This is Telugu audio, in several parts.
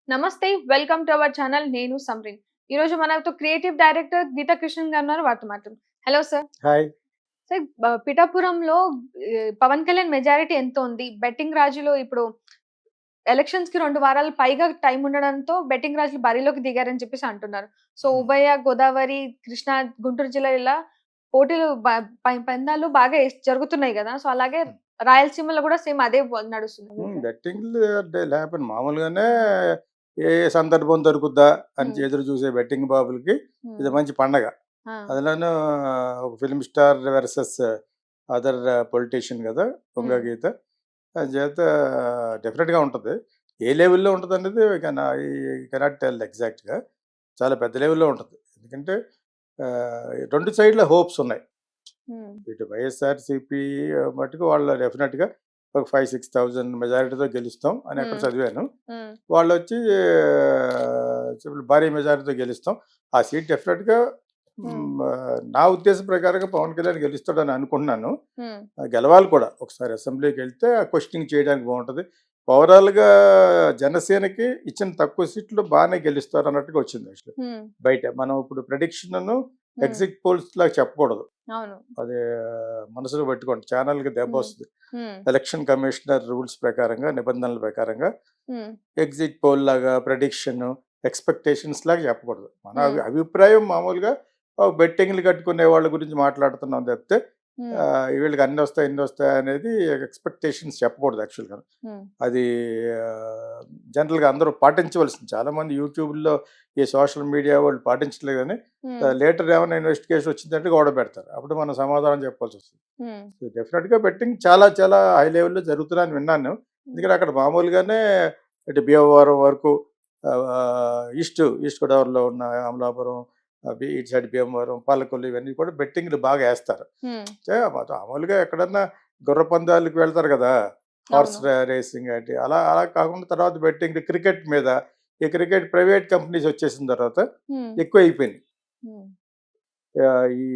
నమస్తే. Welcome to our channel. నేను సమ్రిన్. ఈరోజు మనతో క్రియేటివ్ డైరెక్టర్ గీతా కృష్ణన్ గారు ఉన్నారు. వారితో మాట్లాడదాం. Hello sir. హాయ్. సార్ పిఠాపురంలో పవన్ కళ్యాణ్ మెజారిటీ ఎంత ఉంది? బెట్టింగ్ రాజులు ఇప్పుడు ఎలక్షన్స్‌కి 2 వారాలు పైగా టైం ఉండడంతో బెట్టింగ్ రాజులు బరిలోకి దిగారని చెప్పేసి అంటున్నారు. సో, హ్మ్. ఉభయ గోదావరి, కృష్ణా, గుంటూరు జిల్లా ఇలా పోటీలు పందాలు బాగా జరుగుతున్నాయి గదా! సో, అలాగే హ్మ్. రాయలసీమలో గూడా సేమ్ అదే నడుస్తుంది. బెట్టింగ్‌లు అంటే లేకపోయినా మామూలుగానే ఏ సందర్భం దొరుకుద్దా అని హ్మ్. ఎదురు చూసే బెట్టింగ్ బాబులకి హ్మ్. ఇది మంచి పండగ. ఆ! అందులోనూ ఒక film star versus other politician గదా! పొంగ హ్మ్. గీత. అంచేత డెఫినెట్‌గా ఉంటది. ఏ లెవెల్‌లో ఉంటదనేది కెనాట్ టెల్ ఎగ్జాక్ట్‌గా. చాలా పెద్ద లెవెల్‌లో ఉంటది. ఎందుకంటే 2 సైడ్‌ల హోప్స్ ఉన్నాయి. హ్మ్. ఇటు వైఎస్ఆర్‌సీపీ మట్టుకు వాళ్ళు డెఫినెట్‌గా ఒక 5, 6,000 మెజారిటీతో గెలుస్తాం అని ఎక్కడో హ్మ్. చదివాను. హ్మ్. వాళ్ళొచ్చి భారీ మెజారిటీతో గెలుస్తాం. ఆ సీట్ డెఫినెట్‌గా హ్మ్. నా ఉద్దేశం ప్రకారంగా పవన్ కళ్యాణ్ గెలుస్తాడని అనుకుంటున్నాను. హ్మ్. గెలవాలి కూడా. ఒకసారి అసెంబ్లీకెళ్తే క్వెషనింగ్ చేయడానికి బావుంటది. ఓవరాల్‌గా జనసేనకి ఇచ్చిన తక్కువ సీట్లు బానే గెలుస్తారన్నట్టుగా వచ్చింది యాక్చువల్లీ. హ్మ్. బయట మనం ఇప్పుడు ప్రెడిక్షన్‌ను హ్మ్. ఎగ్జిట్ పోల్స్‌లాగా చెప్పకూడదు. అవును. అది మనసులో పెట్టుకోండి. ఛానెల్‌కి హ్మ్. దెబ్బొస్తది. హ్మ్. ఎలక్షన్ కమిషనర్ రూల్స్ ప్రకారంగా, నిబంధనల ప్రకారంగా హ్మ్. ఎగ్జిట్ పోల్ లాగా, ప్రెడిక్షన్, ఎక్స్‌పెక్టేషన్స్ లాగా చెప్పకూడదు. మన హ్మ్. అభిప్రాయం మామూలుగా బెట్టింగ్‌లు కట్టుకునే వాళ్ళ గురించి మాట్లాడుతున్నాం తప్పితే హ్మ్. వీళ్ళకి అన్నొస్తాయి, ఇన్నొస్తాయి అనేది ఎక్స్‌పెక్టేషన్స్ చెప్పకూడదు యాక్చువల్‌గా. హ్మ్. అది జనరల్‌గా అందరూ పాటించవలసింది. చాలామంది యూట్యూబ్‌లో ఈ సోషల్ మీడియా వాళ్ళు పాటించట్లేదు గానీ హ్మ్. లేటర్ ఏమైనా ఇన్వెస్టిగేషన్ వచ్చిందంటే గొడవ పెడతారు. అప్పుడు మనం సమాధానం చెప్పాల్సొస్తది. హ్మ్. సో, డెఫినిట్‌గా బెట్టింగ్ చాలా చాలా హై లెవెల్‌లో జరుగుతున్నాయని విన్నాను. హ్మ్. ఎందుకంటే అక్కడ మామూలుగానే ఇటు భీమవరం వరకు ఈస్ట్ గోదావరిలో ఉన్న అమలాపురం, ఇటు సైడ్ భీమవరం, పాలకొల్లు ఇవన్నీ కూడా బెట్టింగ్‌లు బాగా ఏస్తారు. హ్మ్. మామూలుగా ఎక్కడన్నా గుర్ర పందాలకి వెళ్తారు కదా! హార్స్ అవును. రేసింగ్ అంటే అలా అలా కాకుండా తర్వాత బెట్టింగ్ క్రికెట్ మీద ఈ క్రికెట్ ప్రైవేట్ కంపెనీస్ వచ్చేసిన తర్వాత హ్మ్. ఎక్కువైపోయినాయి. హ్మ్. ఈ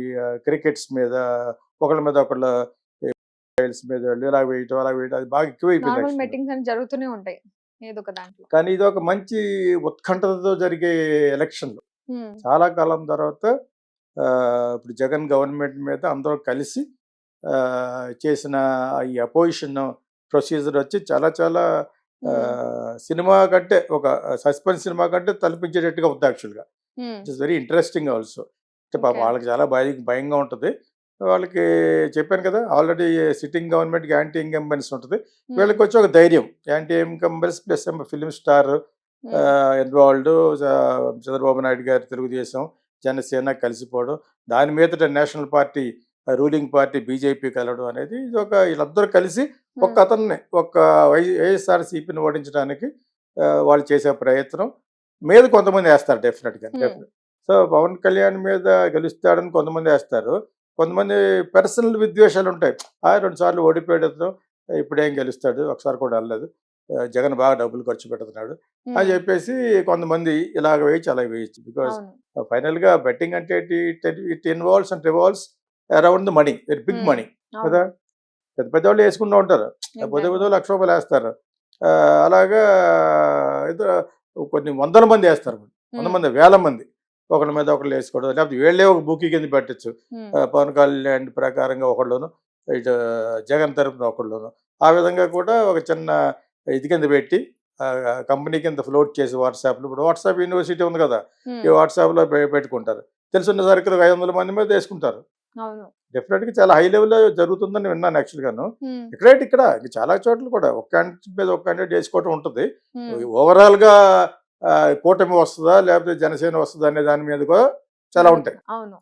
క్రికెట్స్ మీద ఒకళ్ళ మీద ఒకళ్ళు ఫైల్స్ మీద వెళ్లి ఇలా వేయటం, అలా వేయటం అది బాగా ఎక్కువైపోయింది నార్మల్ యాక్చువల్‌గా. బెట్టింగ్స్ అని జరుగుతూనే ఉంటాయి. ఏదో ఒక దాంట్లో. కానీ ఇదొక మంచి ఉత్కంఠతతో జరిగే ఎలక్షన్‌లు. హ్మ్. చాలా కాలం తర్వాత ఇప్పుడు జగన్ గవర్నమెంట్ మీద అందరూ కలిసి చేసిన ఈ అపోజిషన్ ప్రొసీజర్ వచ్చి చాలా చాలా హ్మ్. సినిమా కంటే ఒక సస్పెన్స్ సినిమా కంటే తలపించేటట్టుగా ఉంది యాక్చువల్‌గా. హ్మ్. It is very interesting also. అంటే పాపం ఓకే. వాళ్ళకి చాలా భయంగా ఉంటది. వాళ్ళకి చెప్పాను కదా! ఆల్రెడీ సిట్టింగ్ గవర్నమెంట్‌కి యాంటీ ఇన్కంబెన్స్ ఉంటది. హ్మ్. వీళ్ళకొచ్చి ఒక ధైర్యం. యాంటీ ఇన్కంబెన్స్ ప్లస్ ఏమో ఫిల్మ్ స్టార్ హ్మ్. ఇన్వాల్వ్డ్ చంద్రబాబు నాయుడు గారు తెలుగుదేశం, జనసేన కలిసిపోవడం. దాని మీదట national party ruling party BJP కలవడం అనేది ఇదొక వీళ్ళందరూ కలిసి హ్మ్. ఒక్కతన్ని వైఎస్ఆర్‌సీపీని ఓడించడానికి వాళ్ళు చేసే ప్రయత్నం మీద కొంతమందేస్తారు డెఫినిట్‌గా. హ్మ్. సో, పవన్ కళ్యాణ్ మీద గెలుస్తాడని కొంతమందేస్తారు. కొంతమంది పర్సనల్ విద్వేషాలుంటాయి. 2 సార్లు ఓడిపోయాడితను. ఇప్పుడేం గెలుస్తాడు. ఒకసారి కూడా ఎళ్ళలేదు. జగన్ బాగా డబ్బులు ఖర్చు పెడుతున్నాడు అని హ్మ్. జెప్పేసి కొంతమంది ఇలాగ వేయొచ్చు, అలాగ వేయొచ్చు. బికాజ్ అవును. ఫైనల్‌గా బెట్టింగ్ అంటే it involves and revolves around the money. Very big hmm. Money కదా! అవును. పెద్ద పెద్దోళ్ళు యేసుకుంటూ ఉంటారు. ఎగ్జాక్ట్‌లీ. రూ. 1,00,000 అలాగా ఏదో కొన్ని వందల మందేస్తారు. 100 హ్మ్. మంది, వేల మంది. ఒకళ్ళ మీద ఒకళ్ళు యేసుకోవడం. లేకపోతే వీళ్ళే ఒక బుకీ కింద పెట్టొచ్చు. హ్మ్. పవన్ కళ్యాణ్ ప్రకారంగా ఒకళ్ళును, ఇటు జగన్ తరపున ఒకళ్ళును. ఆ విధంగా కూడా ఒక చిన్న ఇది కింద పెట్టి కంపెనీ కింద ఫ్లోట్ చేసి వాట్సాప్‌లో ఇప్పుడు వాట్సాప్ యూనివర్సిటీ ఉంది కదా! ఈ హ్మ్. వాట్సాప్‌లో పెట్టుకుంటారు. తెలిసున్న సరుకులు 500 మంది మీద యేసుకుంటారు. అవును. డెఫినిట్‌గా చాలా హై లెవెల్‌లో జరుగుతుందని విన్నాను యాక్చువల్‌గాను. హ్మ్. ఇక్కడ ఇంక చాలా చోట్ల కూడా ఒక క్యాండిడేట్ మీద ఒక క్యాండిడేట్ ఏసుకోవటం ఉంటది. హ్మ్. ఓవరాల్‌గా కూటమి వస్తదా? లేకపోతే జనసేన వస్తదా? అనే దాని మీద కూడా చాలా ఉంటాయి. అవును.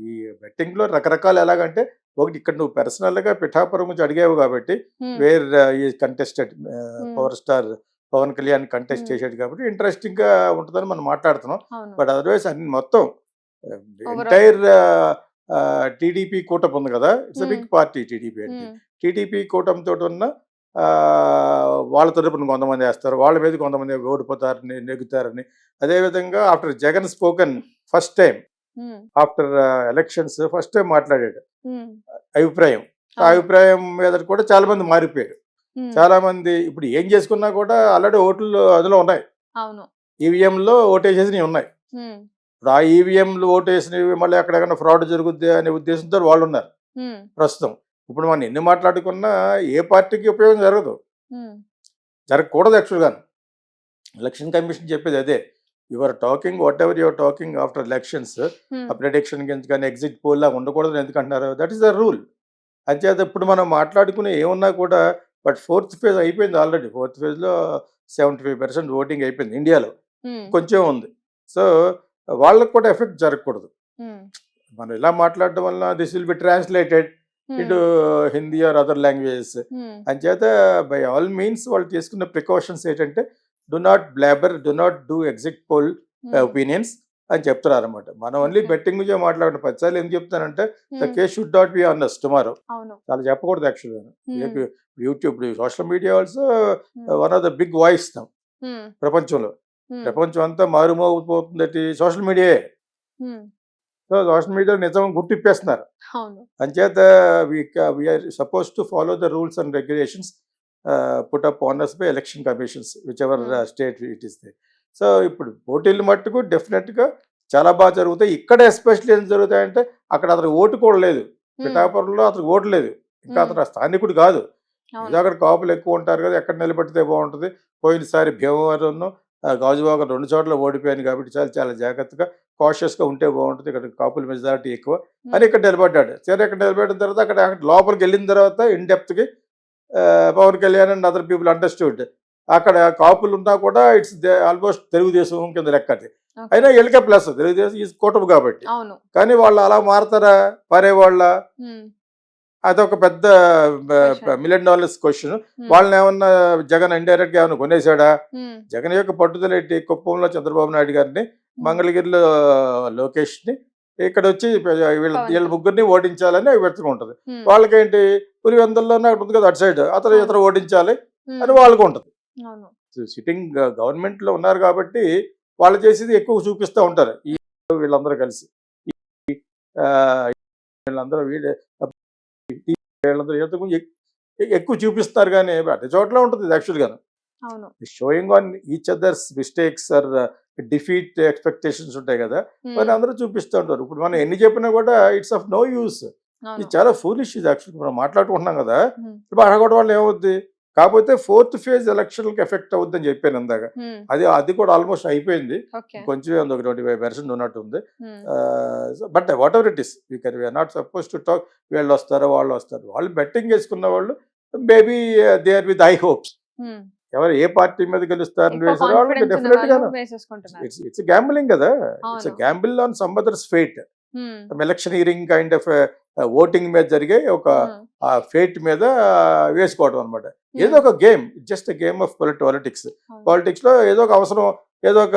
ఈ బెట్టింగ్‌లో రకరకాలు ఎలాగంటే, ఒకటి ఇక్కడ నువ్వు పర్సనల్‌గా పిఠాపురం గురించి అడిగావు కాబట్టి, హ్మ్. Wear he contested hmm. Power star Pawan Kalyan contest hmm. చేసాడు కాబట్టి ఇంట్రెస్టింగ్‌గా ఉంటదని మనం మాట్లాడుతున్నాం. అవును. బట్ అదర్‌వైస్ అన్ని మొత్తం ఓవరాల్. ఎంటైర్ టీడీపీ కూటమి ఉంది కదా! ఇట్స్ ఎ హ్మ్. బిగ్ పార్టీ టీడీపీ అంటే. హ్మ్. టీడీపీ కూటమితోటున్న వాళ్ళ తరపున కొంతమందేస్తారు. వాళ్ళ మీద కొంతమంది ఓడిపోతారని, నెగ్గుతారని. అదేవిధంగా after Jagan spoken first time హ్మ్. ఆఫ్టర్ ఎలక్షన్స్ ఫస్ట్ టైమ్ మాట్లాడాడు. హ్మ్. అభిప్రాయం. ఆ అవును. అభిప్రాయం మీద కూడా చాలామంది మారిపోయారు. హ్మ్. చాలామంది ఇప్పుడు ఏం చేసుకున్నా కూడా ఆల్రెడీ ఓట్లు అందులో ఉన్నాయి. అవును. ఈవీఎంలో ఓటేసేసినవి ఉన్నాయి. హ్మ్. ఇప్పుడు ఆ ఈవీఎంలు ఓటేసినవి మళ్ళీ ఎక్కడెక్కడ ఫ్రాడ్ జరుగుద్ది అనే ఉద్దేశంతో వాళ్ళు ఉన్నారు హ్మ్. ప్రస్తుతం. ఇప్పుడు మనం ఎన్ని మాట్లాడుకున్నా ఏ పార్టీకి ఉపయోగం జరగదు, హ్మ్. జరగకూడదు యాక్చువల్గా. ఎలక్షన్ కమిషన్ చెప్పేది అదే. Your talking whatever your talking after elections hmm. ఆ ప్రిడిక్షన్ గురించి కానీ ఎగ్జిట్ పోల్ లాగా ఉండకూడదు ఎందుకంటున్నారు. That is the rule. అంచేత ఇప్పుడు మనం మాట్లాడుకునే ఏమున్నా కూడా బట్ ఫోర్త్ ఫేజ్ అయిపోయింది ఆల్రెడీ. ఫోర్త్ ఫేజ్లో 75% ఓటింగ్ అయిపోయింది ఇండియాలో. హ్మ్. కొంచెం ఉంది. సో వాళ్ళకు కూడా ఎఫెక్ట్ జరగకూడదు. హ్మ్. మనం ఇలా మాట్లాడడం వల్ల this will be translated into hmm. Hindi or other languages. Hmm. అంచేత బై ఆల్ మీన్స్ వాళ్ళు తీసుకున్న ప్రికాషన్స్ ఏంటంటే do not blabber, do not do exit poll hmm. Opinions అని చెప్తున్నారు అనమాట. మనం ఓన్లీ ఓకే. బెట్టింగ్ గురించి మాట్లాడిన 10 సార్లు ఎందుకు చెప్తానంటే the hmm. Case should not be on us tomorrow. అవును. చాలా చెప్పకూడదు యాక్చువల్గా. Hmm. YouTube, social media also hmm. One of the big voice now hmm. ప్రపంచంలో. హ్మ్. ప్రపంచం అంతా మారుమోగిపోతుంది సోషల్ మీడియాయే. హ్మ్. సో సోషల్ మీడియా నిజం గుర్తిప్పేస్తున్నారు. అవును. అంచేత we are suppose to follow the rules and regulations put up on us by election commissions whichever hmm. State it is they. So ఇప్పుడు పోటీలు మట్టుకు డెఫినెట్గా చాలా బాగా జరుగుతాయి. ఇక్కడ ఎస్పెషల్లీ ఏం జరుగుతాయంటే అక్కడ అతను ఓటు కూడా లేదు. హ్మ్. పిఠాపురంలో అతనికి ఓటు లేదు. ఇంకా హ్మ్. అతను స్థానికుడు కాదు. ఏదో అవును. అక్కడ కాపులు ఎక్కువ ఉంటారు కదా, ఎక్కడ నిలబెడితే బాగుంటుంది. పోయినసారి భీమవరం గాజువాక 2 చోట్ల ఓడిపోయాను కాబట్టి చాలా చాలా జాగ్రత్తగా కాషియస్గా ఉంటే బాగుంటుంది. ఇక్కడ కాపుల మెజారిటీ ఎక్కువ అని హ్మ్. ఇక్కడ నిలబడ్డాడు. సరే ఇక్కడ నిలబడిన తర్వాత అక్కడ అక్కడ లోపలికి వెళ్ళిన తర్వాత ఇన్ డెప్త్కి Pawan Kalyan and other people understood అక్కడ కాపులు ఉన్నా కూడా ఇట్స్ ఆల్మోస్ట్ తెలుగుదేశం కింద లెక్కది. ఓకే. అయినా ఎల్కే ప్లస్ తెలుగుదేశం ఈ కూటమి కాబట్టి. అవును. కానీ వాళ్ళు అలా మారతారా పారేవాళ్ళ? హ్మ్. అదొక పెద్ద క్వెషన్. $1,000,000 క్వశ్చన్. హ్మ్. వాళ్ళని ఏమన్నా జగన్ ఇండైరెక్ట్గా ఏమైనా కొనేసాడా? హ్మ్. జగన్ యొక్క పట్టుదల ఏంటి? కుప్పంలో చంద్రబాబు నాయుడు గారిని, హ్మ్. మంగళగిరిలో లోకేష్ని, ఇక్కడ వచ్చి వీళ్ళ పవన్ వీళ్ళ కళ్యాణ్. ముగ్గురిని ఓడించాలని వెతుకుంటది. హ్మ్. వాళ్ళకేంటి పులివెందుల్లోనే అక్కడ ఉంది కదా అటు సైడ్ అతను అవును. ఇతను ఓడించాలి హ్మ్. అని వాళ్ళకు ఉంటుంది. అవును. సిట్టింగ్ గవర్నమెంట్లో ఉన్నారు కాబట్టి వాళ్ళు చేసేది ఎక్కువ చూపిస్తూ ఉంటారు. ఈ వీళ్ళందరూ కలిసి ఆ, వీళ్ళందరూ వీళ్ళందరూ ఎందుకు ఎక్కువ చూపిస్తారు కానీ అన్ని చోట్ల ఉంటుంది ఇది యాక్చువల్గా. అవును. Showing on each others mistakes are defeat expectations ఉంటాయి కదా, మరి హ్మ్. అందరూ చూపిస్తూ ఉంటారు. ఇప్పుడు మనం ఎన్ని చెప్పినా కూడా ఇట్స్ ఆఫ్ నో యూస్. ఇది అవును. చాలా ఫూలిష్ ఇది యాక్చువల్గా మనం మాట్లాడుకుంటున్నాం కదా. హ్మ్. ఇప్పుడు అడగడం వల్ల ఏమవుద్ది? కాకపోతే ఫోర్త్ ఫేజ్ ఎలక్షన్కి ఎఫెక్ట్ అవుద్దని చెప్పాను ఇందాక. హ్మ్. అది కూడా ఆల్మోస్ట్ అయిపోయింది. ఓకే. కొంచెం ఉంది, ఒక 25% ఉన్నట్టుంది. Hmm. But whatever it is we are not suppose to talk వీళ్ళు వస్తారు వాళ్ళు వస్తారు. వాళ్ళు బెట్టింగ్ వేసుకున్న వాళ్ళు maybe they are with high hopes. Hmm. ఎవరు ఏ పార్టీ మీద గెలుస్తారని ఎక్కువ వేసారో వాళ్ళకి కాన్ఫిడెన్స్ ఉన్న డెఫినెట్ వాళ్ళు గాను వేసేసుకుంటున్నారు. ఇట్స్ గ్యాంబ్లింగ్ కదా. ఇట్స్ అవును. Gamble on some others fate. హ్మ్. ఎలక్షనీరింగ్ కైండ్ ఆఫ్ ఓటింగ్ మీద జరిగే ఒక హ్మ్. ఫేట్ మీద వేసుకోవడం అనమాట. ఏదో హ్మ్. ఒక game, just game of politics. అవును. పాలిటిక్స్లో ఏదో ఒక అవసరం, ఏదో ఒక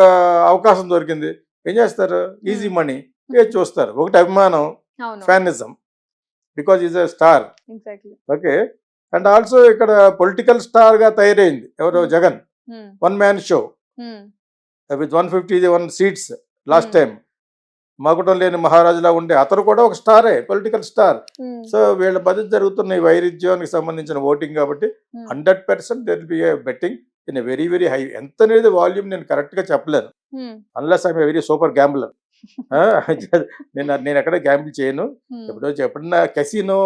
అవకాశం దొరికింది, ఏం చేస్తారు? ఈజీ హ్మ్. మనీ ఏది చూస్తారు. ఒకటి అభిమానం, అవును. Fanism, because is a star. Exactly. Okay. And also ఇక్కడ పొలిటికల్ స్టార్గా తయారైంది ఎవరో హ్మ్. జగన్. హ్మ్. వన్ మ్యాన్ షో హ్మ్. విత్ 151 సీట్స్ లాస్ట్ హ్మ్. టైం. మకుటం లేని మహారాజులా ఉండే అతను కూడా ఒక స్టారే, పొలిటికల్ స్టార్. హ్మ్. సో వీళ్ళ మధ్య జరుగుతున్న ఈ వైరుధ్యానికి సంబంధించిన ఓటింగ్ కాబట్టి హ్మ్. 100% there will be A betting in a very very high. ఎంత అనేది వాల్యూమ్ నేను కరెక్ట్గా చెప్పలేను హ్మ్. Unless I'm very super gambler. నేను ఎక్కడ గ్యాంబుల్ చేయను. హ్మ్. ఎప్పుడన్నా కెసినో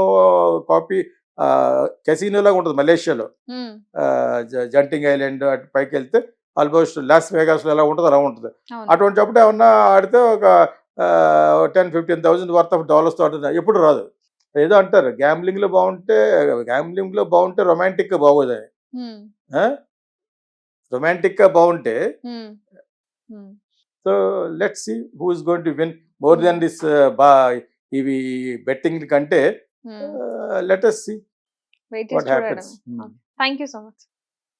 కాపీ కెసినోలాగా ఉంటుంది మలేషియాలో, హ్మ్. జంటింగ్ ఐలాండ్ అటు పైకి వెళ్తే ఆల్మోస్ట్ లాస్ వేగాస్లో ఎలా ఉంటుందో అలా ఉంటుంది. అవును. అటువంటిప్పుడు ఏమన్నా ఆడితే ఒక 10-15,000 వర్త్ ఆఫ్ డాలర్స్తో ఆడుతుంది, ఎప్పుడు రాదు. ఏదో అంటారు గ్యాంబ్లింగ్లో బాగుంటే రొమాంటిక్గా బాగోదని. హ్మ్. రొమాంటిక్గా బాగుంటే hmm. Hmm. So let's see who is going to win more than hmm. This ఇవి బెట్టింగ్ కంటే. Hmm. Let us see wait what చేసి చూడడమే. happens. Okay. Thank you so much.